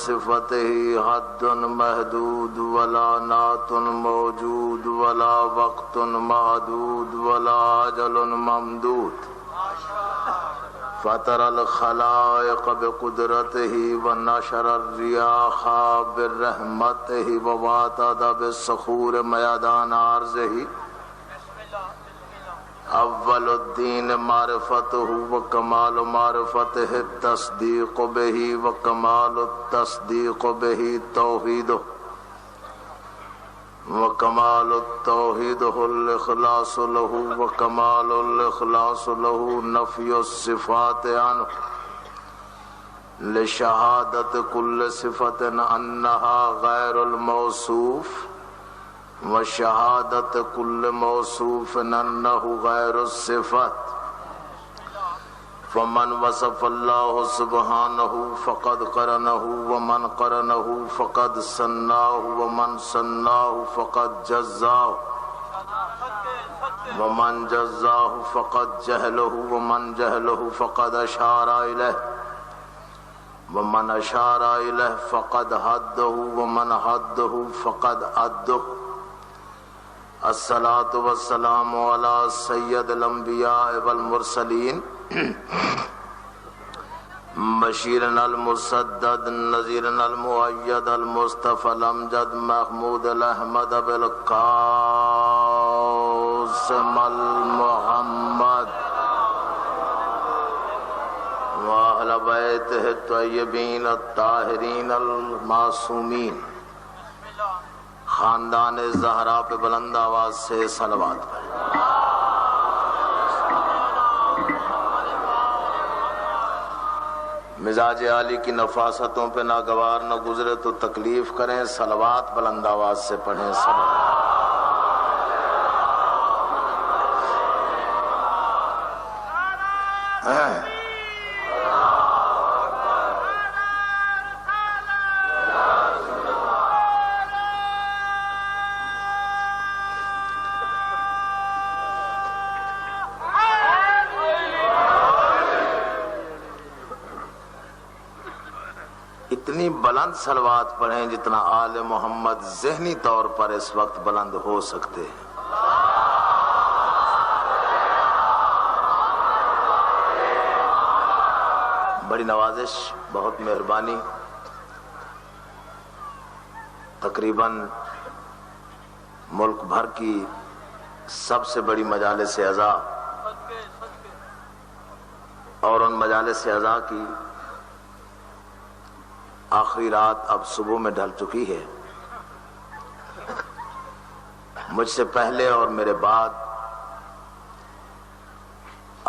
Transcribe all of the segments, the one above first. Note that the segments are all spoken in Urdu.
لصفته حد محدود ولا نعت موجود ولا وقت معدود ولا أجل ممدود فطر الخلائق بقدرته ونشر الرياح برحمته وواتد بالصخور ميدان عرضه اول الدین معرفته وکمال معرفته التصدیق به وکمال التصدیق به توحیده وکمال التوحید الاخلاص له وکمال الاخلاص له نفی الصفات عنه لشہادت کل صفت انها غیر الموصوف وشہادت کل موصوف انه غیر الصفت فمن وصف اللہ سبحانہ فقد قرنہ ومن قرنہ فقد سناہ ومن سناہ فقد جزاہ ومن جزاہ فقد جہلہ ومن جہلہ فقد اشار الیہ ومن اشار الیہ فقد حدہ ومن حدہ فقد عدہ الصلاة والسلام علی سید الانبیاء والمرسلین بشیرنا المسدد نذیرنا المؤید المصطفى الامجد محمود الاحمد بالقاسم المحمد واہل بیتہ الطیبین الطاہرین المعصومین خاندان زہرا پہ بلند آواز سے صلوات پڑھیں۔ مزاج عالی کی نفاستوں پہ ناگوار نہ گزرے تو تکلیف کریں، صلوات بلند آواز سے پڑھیں۔ اتنی بلند صلوات پڑھیں جتنا آل محمد ذہنی طور پر اس وقت بلند ہو سکتے ہیں۔ بڑی نوازش، بہت مہربانی۔ تقریباً ملک بھر کی سب سے بڑی مجالس عزا اور ان مجالس عزا کی آخری رات اب صبح میں ڈھل چکی ہے۔ مجھ سے پہلے اور میرے بعد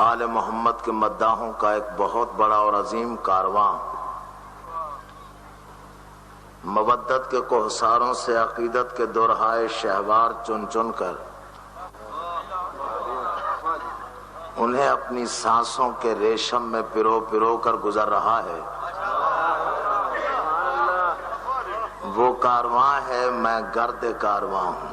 آل محمد کے مداحوں کا ایک بہت بڑا اور عظیم کارواں مودت کے کوہساروں سے عقیدت کے درہائے شہوار چن چن کر انہیں اپنی سانسوں کے ریشم میں پرو پرو کر گزر رہا ہے۔ وہ کارواں ہے، میں گرد کارواں ہوں۔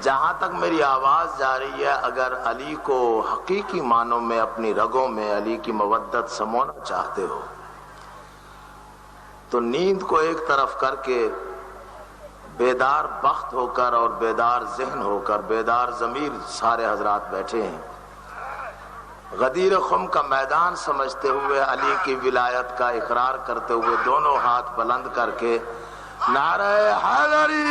جہاں تک میری آواز جا رہی ہے، اگر علی کو حقیقی معنوں میں اپنی رگوں میں علی کی مودت سمونا چاہتے ہو تو نیند کو ایک طرف کر کے بیدار بخت ہو کر اور بیدار ذہن ہو کر، بیدار ضمیر سارے حضرات بیٹھے ہیں، غدیر خم کا میدان سمجھتے ہوئے علی کی ولایت کا اقرار کرتے ہوئے دونوں ہاتھ بلند کر کے نعرہ حیدری،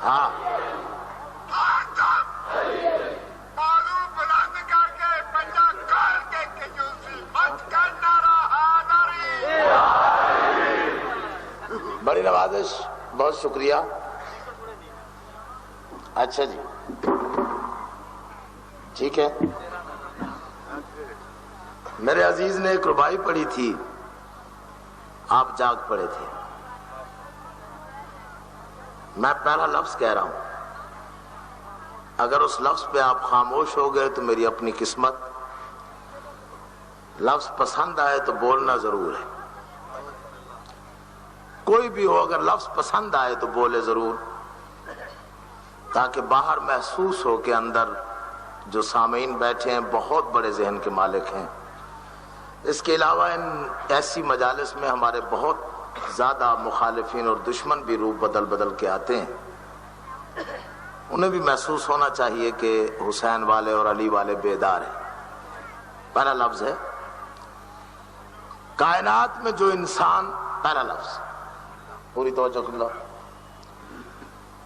ہاں بڑی نوازش، بہت شکریہ۔ اچھا جی، ٹھیک ہے۔ میرے عزیز نے ایک ربائی پڑھی تھی، آپ جاگ پڑے تھے۔ میں پہلا لفظ کہہ رہا ہوں، اگر اس لفظ پہ آپ خاموش ہو گئے تو میری اپنی قسمت۔ لفظ پسند آئے تو بولنا ضرور ہے، کوئی بھی ہو، اگر لفظ پسند آئے تو بولے ضرور۔ تاکہ باہر محسوس ہو کہ اندر جو سامعین بیٹھے ہیں بہت بڑے ذہن کے مالک ہیں۔ اس کے علاوہ ان ایسی مجالس میں ہمارے بہت زیادہ مخالفین اور دشمن بھی روپ بدل بدل کے آتے ہیں، انہیں بھی محسوس ہونا چاہیے کہ حسین والے اور علی والے بیدار ہیں۔ پہلا لفظ ہے کائنات میں جو انسان، پہلا لفظ پوری توجہ کر لو،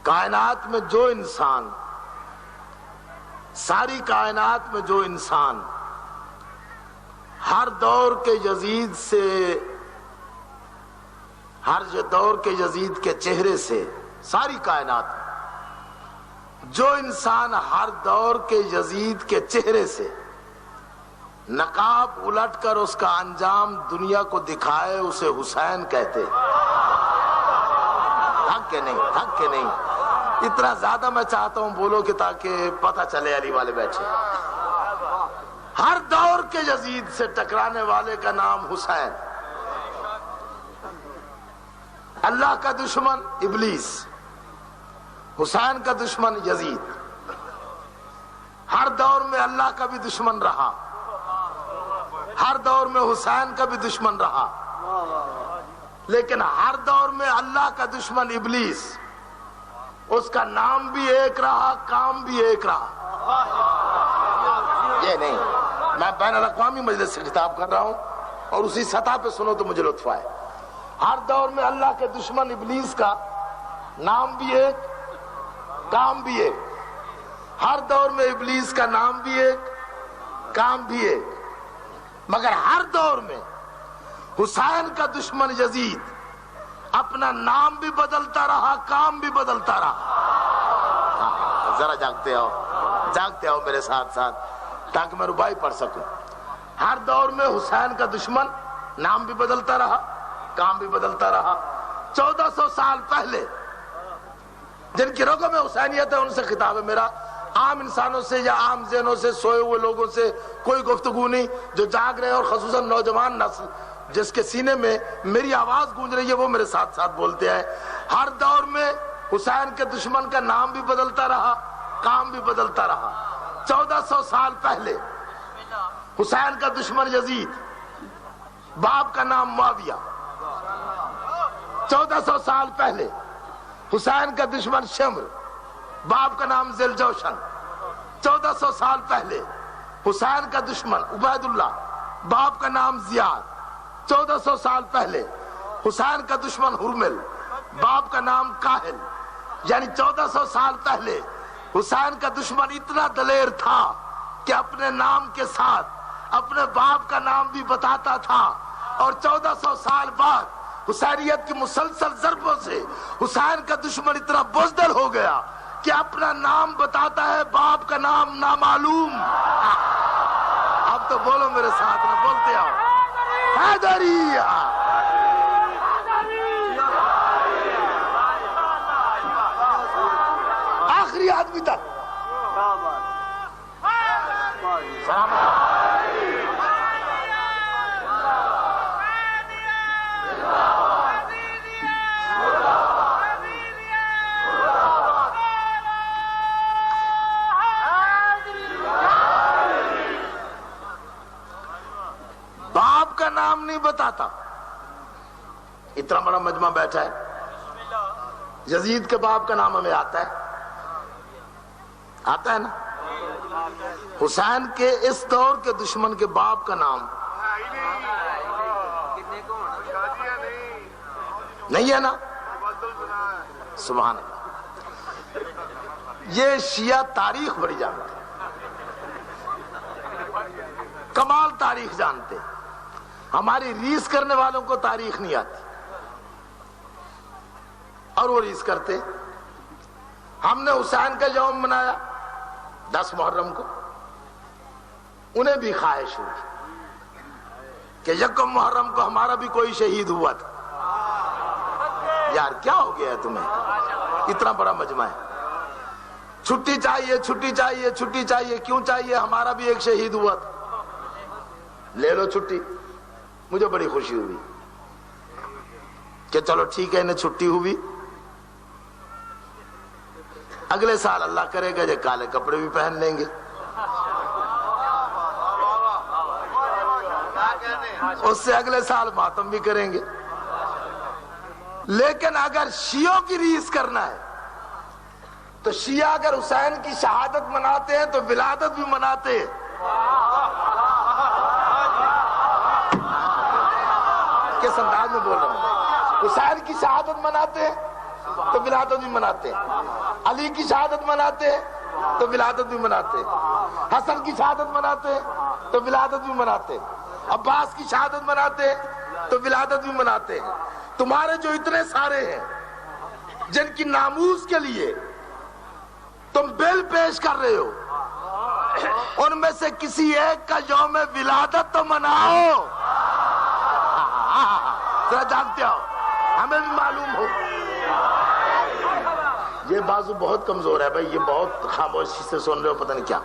کائنات میں جو انسان، ساری کائنات میں جو انسان ہر دور کے یزید سے، ہر دور کے یزید کے چہرے سے، ساری کائنات میں جو انسان ہر دور کے یزید کے چہرے سے نقاب الٹ کر اس کا انجام دنیا کو دکھائے، اسے حسین کہتے ہیں۔ حق کے نہیں، حق کے نہیں، اتنا زیادہ میں چاہتا ہوں بولو کہ تاکہ پتہ چلے علی والے بیٹھے۔ ہر دور کے یزید سے ٹکرانے والے کا نام حسین، اللہ کا دشمن ابلیس، حسین کا دشمن یزید، ہر دور میں اللہ کا بھی دشمن رہا، ہر دور میں حسین کا بھی دشمن رہا، لیکن ہر دور میں اللہ کا دشمن ابلیس، اس کا نام بھی ایک رہا، کام بھی ایک رہا۔ یہ نہیں، میں بین الاقوامی مجلس سے خطاب کر رہا ہوں اور اسی سطح پہ سنو تو مجھے لطف آئے۔ ہر دور میں اللہ کے دشمن ابلیس کا نام بھی ایک، کام بھی ایک، ہر دور میں ابلیس کا نام بھی ایک، کام بھی ایک، مگر ہر دور میں حسین کا دشمن یزید اپنا نام بھی بدلتا رہا، کام بھی بدلتا رہا۔ ذرا جاگتے آؤ میرے ساتھ ساتھ تاکہ میں ربائی پڑھ سکوں۔ ہر دور میں حسین کا دشمن نام بھی بدلتا رہا، کام بھی بدلتا رہا۔ 1400 سال پہلے جن کی رگوں میں حسینیت ہے ان سے خطاب ہے میرا، عام انسانوں سے یا عام ذہنوں سے، سوئے ہوئے لوگوں سے کوئی گفتگو نہیں۔ جو جاگ رہے ہیں اور خصوصاً نوجوان نسل جس کے سینے میں میری آواز گونج رہی ہے وہ میرے ساتھ ساتھ بولتے ہیں۔ ہر دور میں حسین کے دشمن کا نام بھی بدلتا رہا، کام بھی بدلتا رہا۔ 1400 سال پہلے حسین کا دشمن یزید، باپ کا نام معاویہ۔ 1400 سال پہلے حسین کا دشمن شمر، باپ کا نام ذی الجوشن۔ 1400 سال پہلے حسین کا دشمن عبید اللہ، باپ کا نام زیاد۔ 1400 سال پہلے حسین کا دشمن ہرمل، باپ کا نام کاہل۔ یعنی 1400 سال پہلے حسین کا دشمن اتنا دلیر تھا کہ اپنے نام کے ساتھ اپنے باپ کا نام بھی بتاتا تھا، اور 1400 سال بعد حسینیت کی مسلسل ضربوں سے حسین کا دشمن اتنا بزدل ہو گیا کہ اپنا نام بتاتا ہے، باپ کا نام نامعلوم۔ اب تو بولو میرے ساتھ نہ، بولتے آؤ، حیدری۔ آخری آدمی تک باپ کا نام نہیں بتاتا۔ اتنا بڑا مجمع بیٹھا ہے، یزید کے باپ کا نام ہمیں آتا ہے، آتا ہے نا؟ حسین کے اس دور کے دشمن کے باپ کا نام نہیں ہے نا؟ سبحان اللہ۔ یہ شیعہ تاریخ بڑی جانتے ہیں، کمال تاریخ جانتے ہیں۔ ہماری ریس کرنے والوں کو تاریخ نہیں آتی اور وہ ریس کرتے۔ ہم نے حسین کا یوم منایا 10 محرم کو، انہیں بھی خواہش ہوئی کہ 1 محرم کو ہمارا بھی کوئی شہید ہوا تھا۔ یار کیا ہو گیا ہے تمہیں؟ اتنا بڑا مجمع ہے، چھٹی چاہیے، چھٹی چاہیے، چھٹی چاہیے۔ کیوں چاہیے؟ ہمارا بھی ایک شہید ہوا تھا، لے لو چھٹی۔ مجھے بڑی خوشی ہوئی کہ چلو ٹھیک ہے، انہیں چھٹی ہوئی، اگلے سال اللہ کرے گا یہ کالے کپڑے بھی پہن لیں گے، اس سے اگلے سال ماتم بھی کریں گے۔ لیکن اگر شیعوں کی ریس کرنا ہے تو شیعہ اگر حسین کی شہادت مناتے ہیں تو ولادت بھی مناتے ہیں۔ کس انداز میں بول رہا ہوں؟ حسین کی شہادت مناتے ہیں تو ولادت بھی مناتے ہیں، علی کی شہادت مناتے ہیں تو ولادت بھی مناتے ہیں، حسن کی شہادت مناتے ہیں تو ولادت بھی مناتے ہیں، عباس کی شہادت مناتے ہیں تو ولادت بھی مناتے ہیں۔ تمہارے جو اتنے سارے ہیں جن کی ناموس کے لیے تم بل پیش کر رہے ہو، ان میں سے کسی ایک کا یوم ولادت تو مناؤ، ذرا جانتے ہو، ہمیں بھی معلوم ہو۔ یہ بازو بہت کمزور ہے بھائی، یہ بہت خاموشی سے سن رہے ہو، پتہ نہیں کیا۔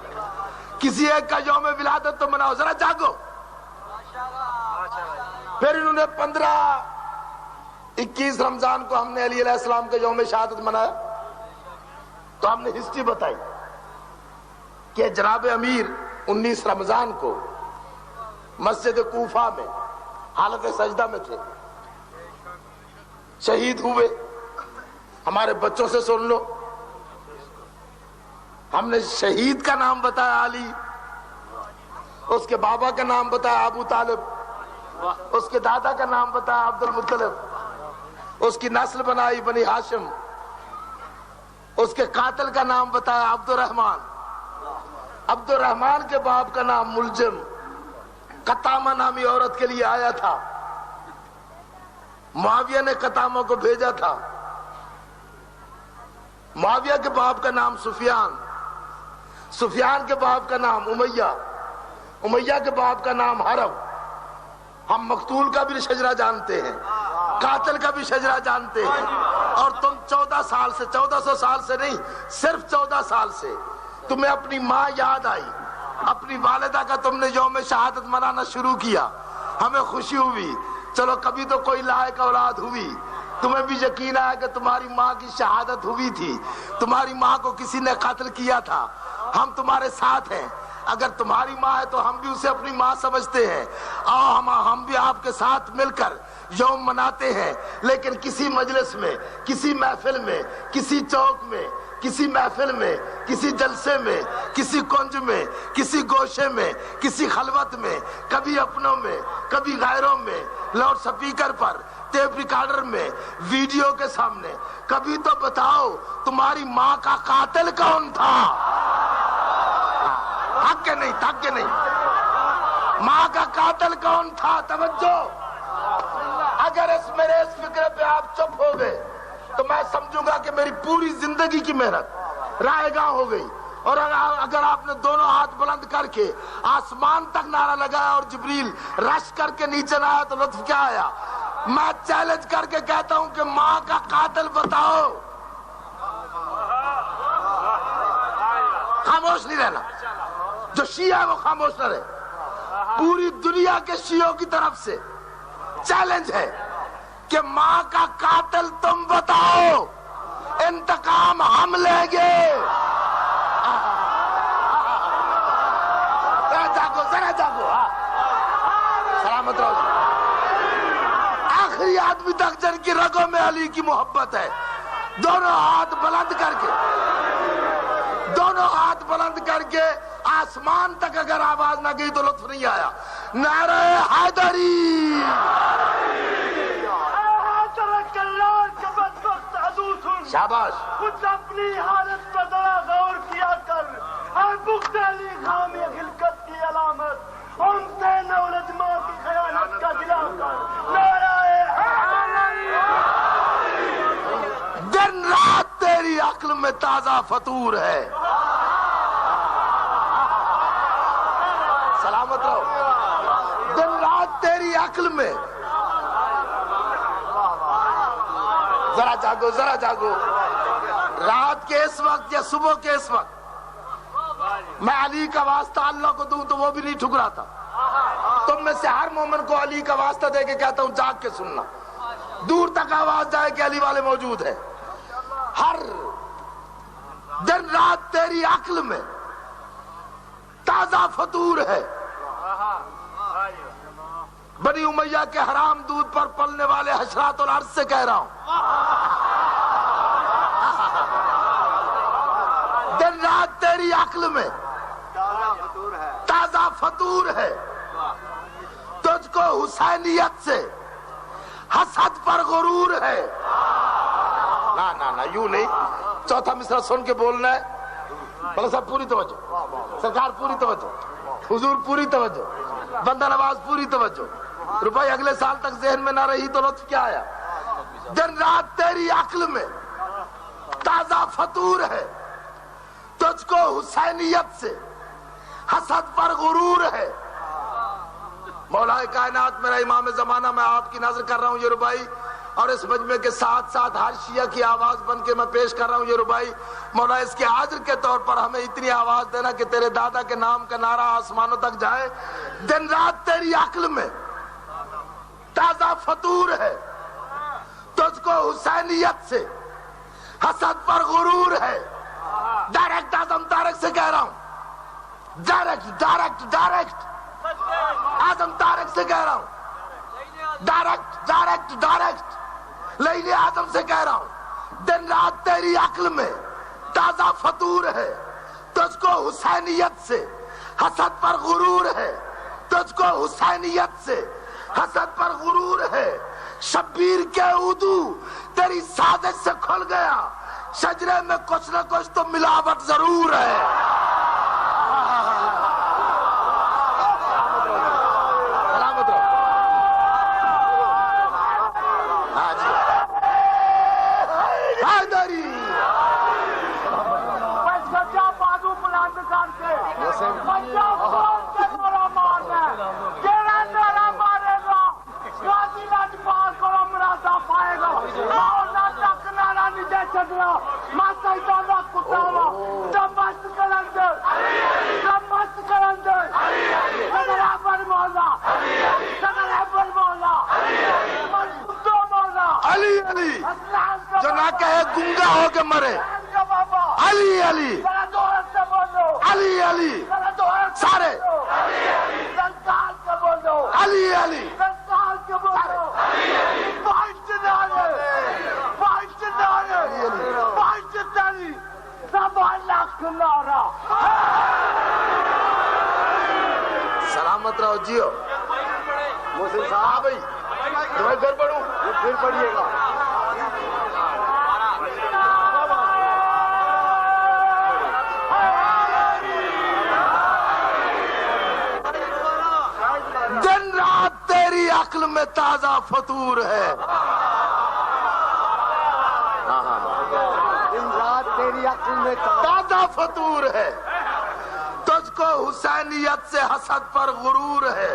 کسی ایک کا یوم ولادت تو مناؤ، ذرا جاگو۔ پھر انہوں نے 15-21 رمضان کو ہم نے علی علیہ السلام کا یوم شہادت منایا، تو ہم نے ہسٹری بتائی کہ جناب امیر 19 رمضان کو مسجد کوفہ میں حالت سجدہ میں تھے، شہید ہوئے۔ ہمارے بچوں سے سن لو، ہم نے شہید کا نام بتایا علی، اس کے بابا کا نام بتایا ابو طالب، اس کے دادا کا نام بتایا عبد المطلب، اس کی نسل بنائی بنی ہاشم، اس کے قاتل کا نام بتایا عبد الرحمن، عبد الرحمن کے باپ کا نام ملجم، قطامہ نامی عورت کے لیے آیا تھا، معاویہ نے قطامہ کو بھیجا تھا، معاویہ کے باپ کا نام سفیان، سفیان کے باپ کا نام امیہ، امیہ کے باپ کا نام حرب۔ ہم مقتول کا بھی شجرہ جانتے ہیں، قاتل کا بھی شجرہ جانتے ہیں، اور تم 1400 سال سے نہیں، صرف 14 سال سے تمہیں اپنی ماں یاد آئی، اپنی والدہ کا تم نے یوم شہادت منانا شروع کیا، ہمیں خوشی ہوئی، چلو کبھی تو کوئی لائق اولاد ہوئی، تمہیں بھی یقین آیا کہ تمہاری ماں کی شہادت ہوئی تھی، تمہاری ماں کو کسی نے قتل کیا تھا، ہم تمہارے ساتھ ہیں، اگر تمہاری ماں ہے تو ہم بھی اسے اپنی ماں سمجھتے ہیں، آؤ ہم بھی آپ کے ساتھ مل کر یوم مناتے ہیں۔ لیکن کسی مجلس میں، کسی محفل میں، کسی چوک میں، کسی محفل میں، کسی جلسے میں، کسی کنج میں، کسی گوشے میں، کسی خلوت میں، کبھی اپنوں میں، کبھی غیروں میں، لاؤڈ سپیکر پر، ٹیپ ریکارڈر میں، ویڈیو کے سامنے، کبھی تو بتاؤ تمہاری ماں کا قاتل کون تھا؟ حق کے نہیں، تھک کے نہیں، ماں کا قاتل کون تھا؟ توجہ۔ اگر میرے اس فکر پہ آپ چپ ہو گئے تو میں سمجھوں گا کہ میری پوری زندگی کی محنت رائے گاں ہو گئی۔ اور اگر آپ نے دونوں ہاتھ بلند کر کے آسمان تک نعرہ لگایا اور جبریل رش کر کے نیچے نہ آیا تو لطف کیا آیا؟ میں چیلنج کر کے کہتا ہوں کہ ماں کا قاتل بتاؤ، خاموش نہیں رہنا، جو شیعہ ہے وہ خاموش نہ رہے۔ پوری دنیا کے شیعوں کی طرف سے چیلنج ہے کہ ماں کا قاتل تم بتاؤ، انتقام ہم لیں گے۔ ذرا جاگو، سلامت رہو۔ آخری آدمی تک جن کی رگوں میں علی کی محبت ہے، دونوں ہاتھ بلند کر کے، دونوں ہاتھ بلند کر کے آسمان تک اگر آواز نہ گئی تو لطف نہیں آیا۔ نعرہ حیدری، شاباش۔ خود اپنی حالت پر ذرا غور کیا کر، اور بغض علی خاں میں خلقت کی علامت، ان سے نولد ماں کی خیانت کا دلا کر نعرہ حیدری۔ دن رات تیری عقل میں تازہ فطور ہے، سلامت رہو۔ دن رات تیری عقل میں، ذرا جاگو، ذرا جاگو۔ رات کے اس وقت یا صبح کے اس وقت میں علی کا واسطہ اللہ کو دوں تو وہ بھی نہیں ٹھکراتا۔ تم میں سے ہر مومن کو علی کا واسطہ دے کے کہتا ہوں جاگ کے سننا، دور تک آواز جائے کہ علی والے موجود ہیں۔ ہر دن رات تیری عقل میں تازہ فطور ہے، بنی امیہ کے حرام دودھ پر پلنے والے حشرات الارض سے کہہ رہا ہوں، دن رات تیری عقل میں تازہ فطور ہے، تجھ کو حسینیت سے حسد پر غرور ہے۔ نا یوں نہیں، چوتھا مصرع سن کے بولنا ہے۔ بلے صاحب پوری توجہ، سرکار پوری توجہ، حضور پوری توجہ، بندہ نواز پوری توجہ۔ روپائی اگلے سال تک ذہن میں نہ رہی تو لطف کیا آیا؟ دن رات تیری عقل میں تازہ فطور ہے، تجھ کو حسینیت سے حسد پر غرور ہے۔ مولا کائنات میرا امام زمانہ، میں آپ کی نظر کر رہا ہوں یہ ربائی، اور اس مجمع کے ساتھ ساتھ ہر شیعہ کی آواز بن کے میں پیش کر رہا ہوں یہ ربائی۔ مولا اس کے عاجر کے طور پر ہمیں اتنی آواز دینا کہ تیرے دادا کے نام کا نعرہ آسمانوں تک جائے۔ دن رات تیری عقل میں تازہ فطور ہے، تجھ کو حسینیت سے حسد پر غرور ہے۔ ڈائریکٹ اعظم طارق سے کہہ رہا ہوں، ڈائریکٹ اعظم طارق سے کہہ رہا ہوں، ڈائریکٹ لئیل اعظم سے کہہ رہا ہوں، دن رات تیری عقل میں تازہ فطور ہے، تجھ کو حسینیت سے حسد پر غرور ہے، تجھ کو حسینیت سے حسد پر غرور ہے۔ شبیر کے عدو تیری سازش سے کھل گیا، شجرے میں کچھ نہ کچھ تو ملاوٹ ضرور ہے۔ سلامت رہو۔ ہاں جی حیدری سچا بازو بلند کر کے سچا کھول کے مولا مارنا ہے، جیڑا میرا مارے گا غازی لاجپال کو مرادہ پائے گا، مولا تک نارا نہیں دے چکنا، میں سیدان کا کتا ہوا دمست کرندر سگر احمد مولا، سگر احمد مولا، منصور مولا، علی جو نہ کہے گنگا ہو کے مرے، علی سارے سنسال کے بولو، علی سنسال کے بولو، پانچ سوا لاکھ نعرہ۔ سلامت رہو جیو۔ محسن صاحب بھائی تمہیں گھر پڑھوں پھر پڑھیے گا۔ دن رات تیری عقل میں تازہ فطور ہے، دن رات تیری عقل میں تازہ فطور ہے، تجھ کو حسینیت سے حسد پر غرور ہے۔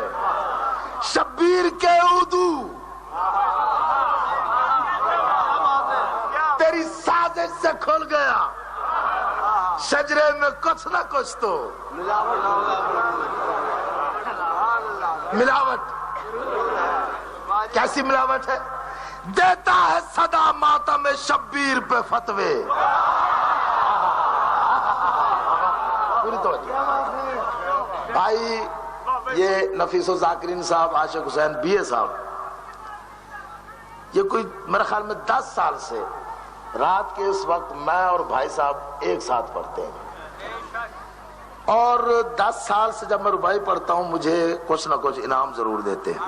شبیر کے عدو تیری سازش سے کھل گیا، شجرے میں کچھ نہ کچھ تو ملاوٹ۔ کیسی ملاوٹ ہے؟ دیتا ہے صدا ماتم شبیر پہ فتوے۔ پوری توجہ بھائی، یہ نفیس و ذاکرین صاحب، عاشق حسین بی اے صاحب، یہ کوئی میرے خیال میں 10 سال سے رات کے اس وقت میں اور بھائی صاحب ایک ساتھ پڑھتے ہیں، اور 10 سال سے جب میں ربائی پڑھتا ہوں مجھے کچھ نہ کچھ انعام ضرور دیتے ہیں۔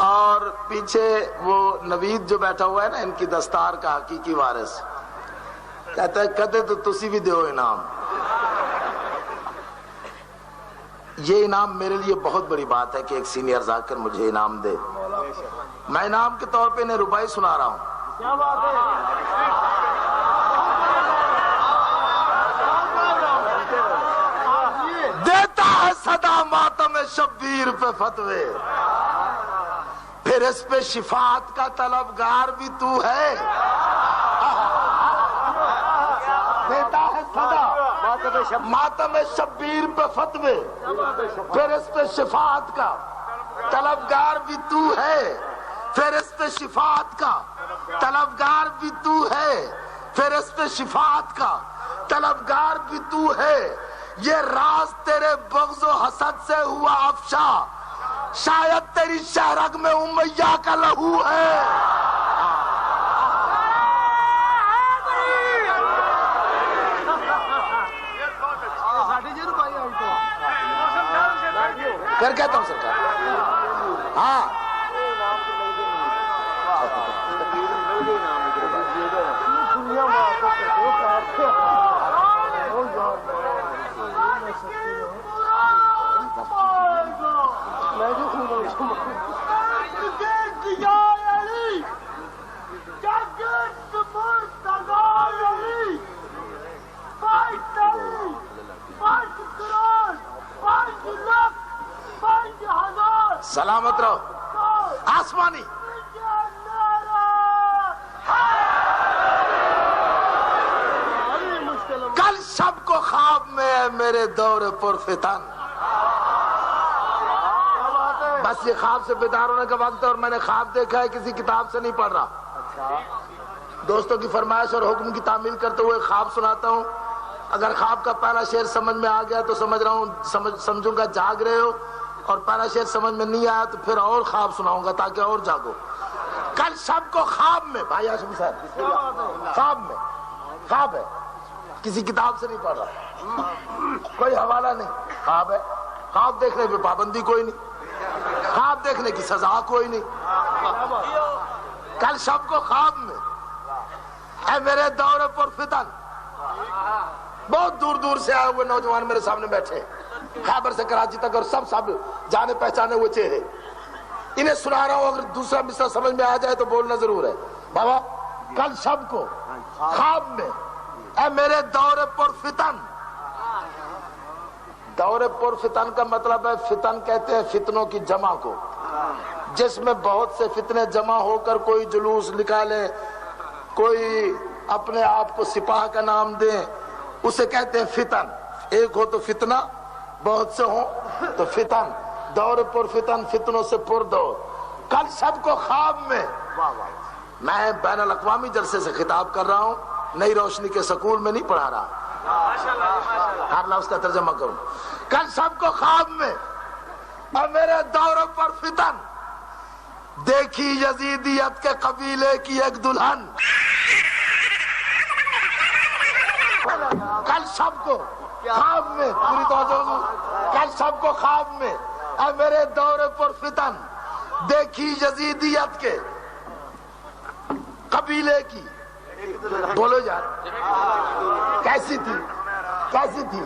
اور پیچھے وہ نوید جو بیٹھا ہوا ہے نا، ان کی دستار کا حقیقی وارث، کہتا ہے کدے تو تسی بھی دیو انعام۔ یہ انعام میرے لیے بہت بڑی بات ہے کہ ایک سینئر ذاکر مجھے انعام دے۔ میں انعام کے طور پہ انہیں ربائی سنا رہا ہوں۔ کیا بات ہے؟ دیتا ہے صدا ماتم شبیر پہ فتوے، پھر اس پہ شفاعت کا طلبگار بھی تو ہے۔ دیتا ہے صدا ماتم شبیر پہ فتوے، پھر اس پہ شفاعت کا طلبگار بھی تو ہے، پھر اس پہ شفاعت کا طلبگار بھی تو ہے، پھر اس پہ شفاعت کا طلبگار بھی تو ہے، یہ راز تیرے بغض و حسد سے ہوا افشا، شاید تیری شہرگ میں امیہ کا لہو ہے۔ پھر کہتا ہوں سرکار، ہاں سلامت رہو آسمانی۔ کل شب کو خواب میں میرے دور پر فتن، بس یہ خواب سے بیدار ہونے کا وقت ہے، اور میں نے خواب دیکھا ہے، کسی کتاب سے نہیں پڑھ رہا، دوستوں کی فرمائش اور حکم کی تعمیل کرتے ہوئے خواب سناتا ہوں۔ اگر خواب کا پہلا شعر سمجھ میں آ گیا تو سمجھ رہا ہوں، سمجھوں گا جاگ رہے ہو، اور پہلا شعر سمجھ میں نہیں آیا تو پھر اور خواب سناؤں گا تاکہ اور جاگو۔ کل شب کو خواب میں، بھائی ہاشم صاحب خواب میں، خواب ہے، کسی کتاب سے نہیں پڑھ رہا، کوئی حوالہ نہیں، خواب ہے، خواب دیکھنے پہ پابندی کوئی نہیں، خواب دیکھنے کی سزا کوئی نہیں۔ کل شب کو خواب میں، اے میرے دور پر فتن، بہت دور دور سے آئے ہوئے نوجوان میرے سامنے بیٹھے، خیبر سے کراچی تک، اور سب جانے پہچانے ہوئے چہرے، انہیں سنا رہا ہوں، اگر دوسرا مصرع سمجھ میں آ جائے تو بولنا ضرور ہے۔ بابا کل شب کو خواب میں، اے میرے دور پر فتن، دور پر فتن کا مطلب ہے، فتن کہتے ہیں فتنوں کی جمع کو، جس میں بہت سے فتنے جمع ہو کر کوئی جلوس نکالے، کوئی اپنے آپ کو سپاہ کا نام دیں، اسے کہتے ہیں فتن۔ ایک ہو تو فتنہ، بہت سے ہوں تو فتن، دور پر فتن، فتنوں سے پر دور۔ کل شب کو خواب میں، میں بین الاقوامی جلسے سے خطاب کر رہا ہوں، نئی روشنی کے سکول میں نہیں پڑھا رہا، ہر لفظ کا ترجمہ کروں۔ کل شب کو خواب میں، اور میرے دور پر فتن، دیکھی یزیدیت کے قبیلے کی ایک دلہن، کل شب کو خواب میں، پوری توجہ، کل شب کو خواب میں، اے میرے دور پر فتن، دیکھی یزیدیت کے قبیلے کی، بولو یار کیسی تھی، کیسی تھی،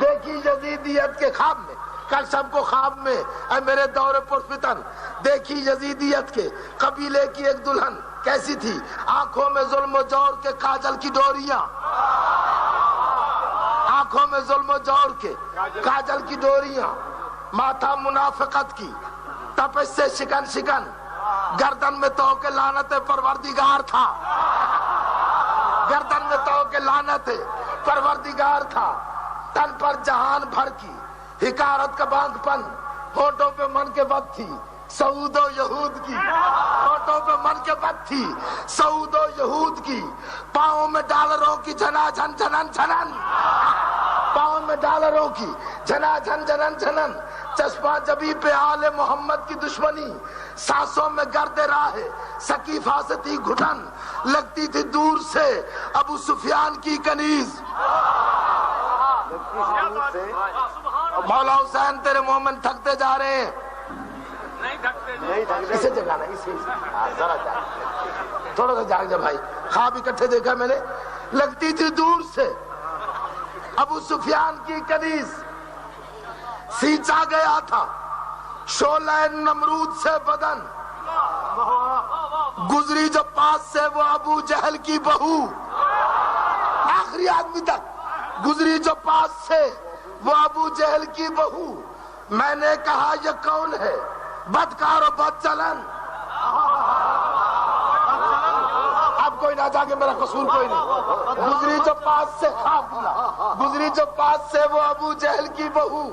دیکھی یزیدیت کے خواب میں، کل شب کو خواب میں، اے میرے دور پر فتن، دیکھی یزیدیت کے قبیلے کی ایک دلہن، کیسی تھی، آنکھوں میں ظلم و جور کے کاجل کی ڈوریاں، آنکھوں میں ظلم و جور کے کاجل کی ڈوریاں، ماتھا منافقت کی تپش سے شکن شکن، گردن میں تو کے لعنت پروردگار تھا، گردن میں تو کے لعنت پروردگار تھا، تن پر جہان بھر کی حکارت کا بانگ پن، ہونٹوں پہ من کے بد تھی سعود و یہود کی، ہونٹوں پہ من کے بد تھی سعود و یہود کی، پاؤں میں ڈالروں کی جھنا جھن جھنن جھنن، پاؤں میں ڈالروں کی جھنا جھن جھنن جھنن، چشمہ جبی پہ آل محمد کی دشمنی، سانسوں میں گرد راہ سقیفہ سے تھی گھٹن، لگتی تھی دور سے ابو سفیان کی کنیز۔ مولا حسین تیرے مومن تھکتے جا رہے ہیں، اسے جگانا، اسے ذرا جاگ، تھوڑا سا جاگ جا بھائی، خواب اکٹھے دیکھا میں نے، لگتی تھی دور سے ابو سفیان کی کنیز، سینچا گیا تھا شعلہ نمرود سے بدن، گزری جو پاس سے وہ ابو جہل کی بہو، آخری آدمی تک گزری جو پاس سے وہ ابو جہل کی بہو، میں نے کہا یہ کون ہے بدکار و بد چلن، اب کوئی نہ جاگے، میرا قصور کوئی نہیں، گزری جو پاس سے، خواب دیا، گزری جو پاس سے وہ ابو جہل کی بہو،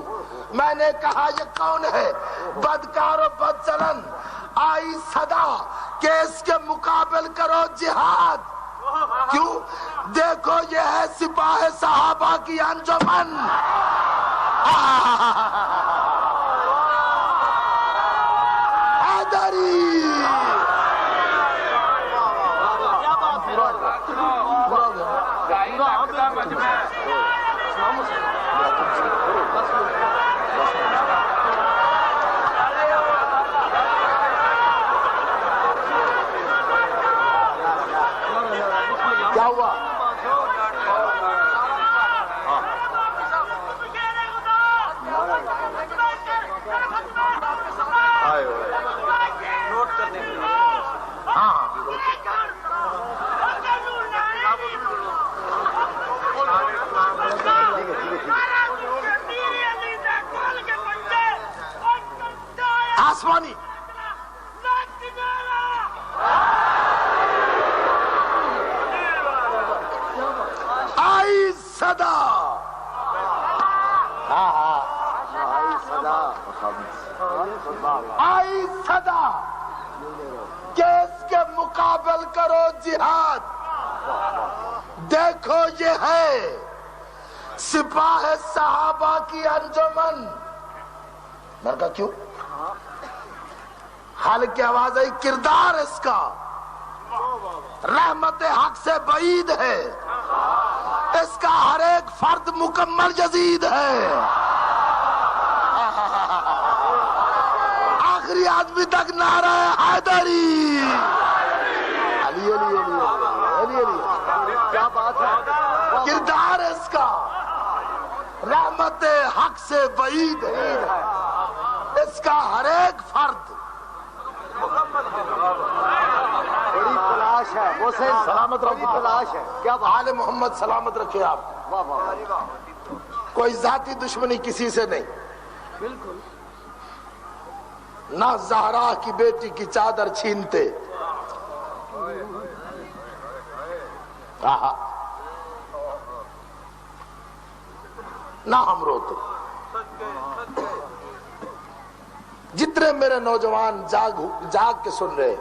میں نے کہا یہ کون ہے بدکار و بد چلن، آئی صدا کہ اس کے مقابل کرو جہاد. کیوں؟ دیکھو یہ ہے سپاہ صحابہ کی انجمن. حیدری کیا ہوا؟ آسمانی آئی صدا. آئی صدا کہ اس کے مقابل کرو جہاد. دیکھو یہ ہے سپاہ صحابہ کی انجمن. میں نے کہا کیوں؟ حال کی آواز آئی کردار اس کا رحمت حق سے بعید ہے. اس کا ہر ایک فرد مکمل یزید ہے. آخری آدمی تک نعرہ حیدری. علی علی علی علی علی. کیا بات ہے. کردار اس کا رحمت حق سے بعید ہے. اس کا ہر ایک فرد بڑی تلاش ہے. وہ سے سلامت بڑی رکھو. تلاش ہے. کیا آل محمد سلامت رکھے آپ. واہ واہ. کوئی ذاتی دشمنی کسی سے نہیں. بالکل. نہ زہرا کی بیٹی کی چادر چھینتے. نہ ہم روتے. جتنے میرے نوجوان جاگ کے سن رہے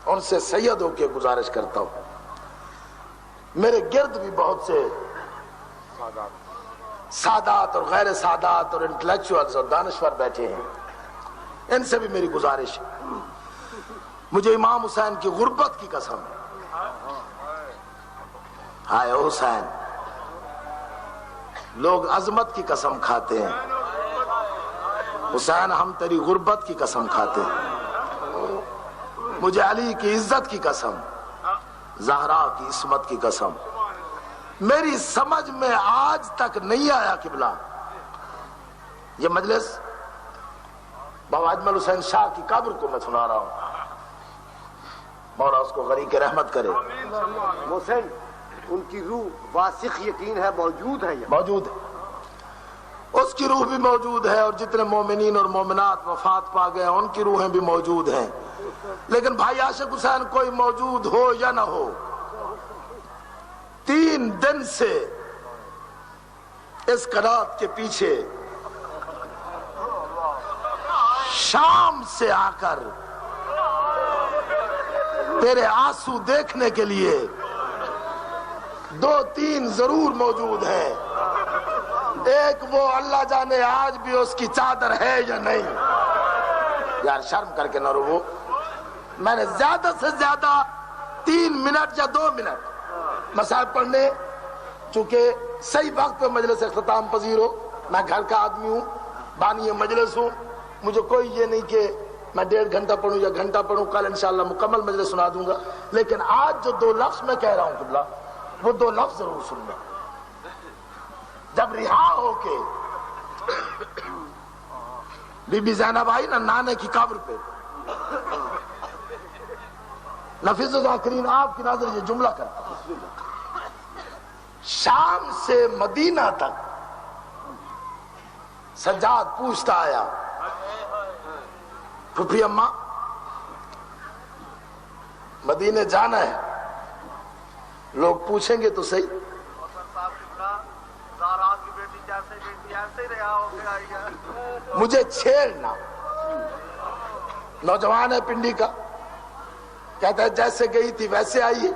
ان سے سید ہو کے گزارش کرتا ہوں. میرے گرد بھی بہت سے سادات اور غیر سادات اور انٹلیکچوئلز اور دانشور بیٹھے ہیں. ان سے بھی میری گزارش ہے. مجھے امام حسین کی غربت کی قسم ہے. ہائے حسین. لوگ عظمت کی قسم کھاتے ہیں. حسین ہم تیری غربت کی قسم کھاتے ہیں. مجھے علی کی عزت کی قسم, زہرا کی عصمت کی قسم. میری سمجھ میں آج تک نہیں آیا قبلہ یہ مجلس بابا اجمل حسین شاہ کی قبر کو میں سنا رہا ہوں. مولا اس کو غریق رحمت کرے. محسن ان کی روح واسق یقین ہے موجود ہے. یہ موجود ہے. اس کی روح بھی موجود ہے. اور جتنے مومنین اور مومنات وفات پا گئے ان کی روحیں بھی موجود ہیں. لیکن بھائی عاشق حسین کوئی موجود ہو یا نہ ہو, 3 دن سے اس قرات کے پیچھے شام سے آ کر تیرے آنسو دیکھنے کے لیے 2-3 ضرور موجود ہیں. ایک وہ اللہ جانے آج بھی اس کی چادر ہے یا نہیں. یار شرم کر کے نہ رو. میں نے زیادہ سے زیادہ 3 منٹ یا 2 منٹ مسائل پڑھنے, چونکہ صحیح وقت پہ مجلس اختتام پذیر ہو. میں گھر کا آدمی ہوں, بانی مجلس ہوں. مجھے کوئی یہ نہیں کہ میں 1.5 گھنٹہ پڑھوں یا گھنٹہ پڑھوں. کل انشاءاللہ مکمل مجلس سنا دوں گا. لیکن آج جو 2 لفظ میں کہہ رہا ہوں قبلہ, وہ 2 لفظ ضرور سننا. جب رہا ہو کے بی بی زینب آئی نا نانے کی قبر پہ, نفیس ذاکرین آپ کی نظر یہ جملہ کرتا, شام سے مدینہ تک سجاد پوچھتا آیا, پھپھی اماں مدینے جانا ہے. لوگ پوچھیں گے تو صحیح, مجھے چھیڑنا. نوجوان ہے پنڈی کا, کہتا ہے جیسے گئی تھی ویسے آئی.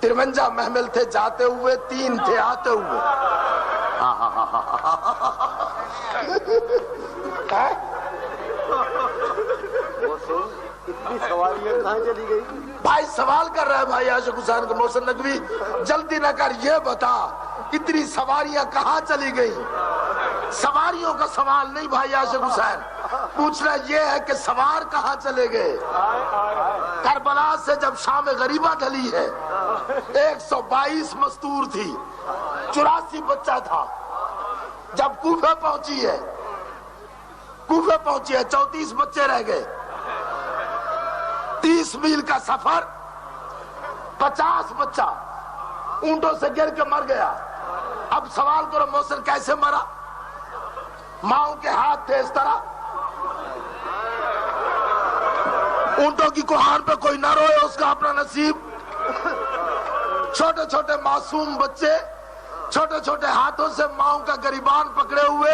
53 محمل تھے جاتے ہوئے، 3 تھے آتے ہوئے. اتنی سواریاں کہاں چلی گئی؟ بھائی سوال کر رہا ہے بھائی عاشق حسین کو محسن نقوی، جلدی نہ کر، یہ بتا اتنی سواریاں کہاں چلی گئی؟ سواریوں کا سوال نہیں بھائی عاشق حسین، پوچھنا یہ ہے کہ سوار کہاں چلے گئے؟ کربلا سے جب شام غریبہ ڈلی ہے 122 مستور تھی، 84 بچہ تھا. جب کوفہ پہنچی ہے 34 بچے رہ گئے. 30 میل کا سفر، 50 بچہ اونٹوں سے گر کے مر گیا. اب سوال کرو محسن کیسے مرا؟ ماؤں کے ہاتھ تھے اس طرح، اونٹوں کی کوہان پہ کوئی نہ روئے، اس کا اپنا نصیب. چھوٹے چھوٹے معصوم بچے چھوٹے چھوٹے ہاتھوں سے ماؤں کا گریبان پکڑے ہوئے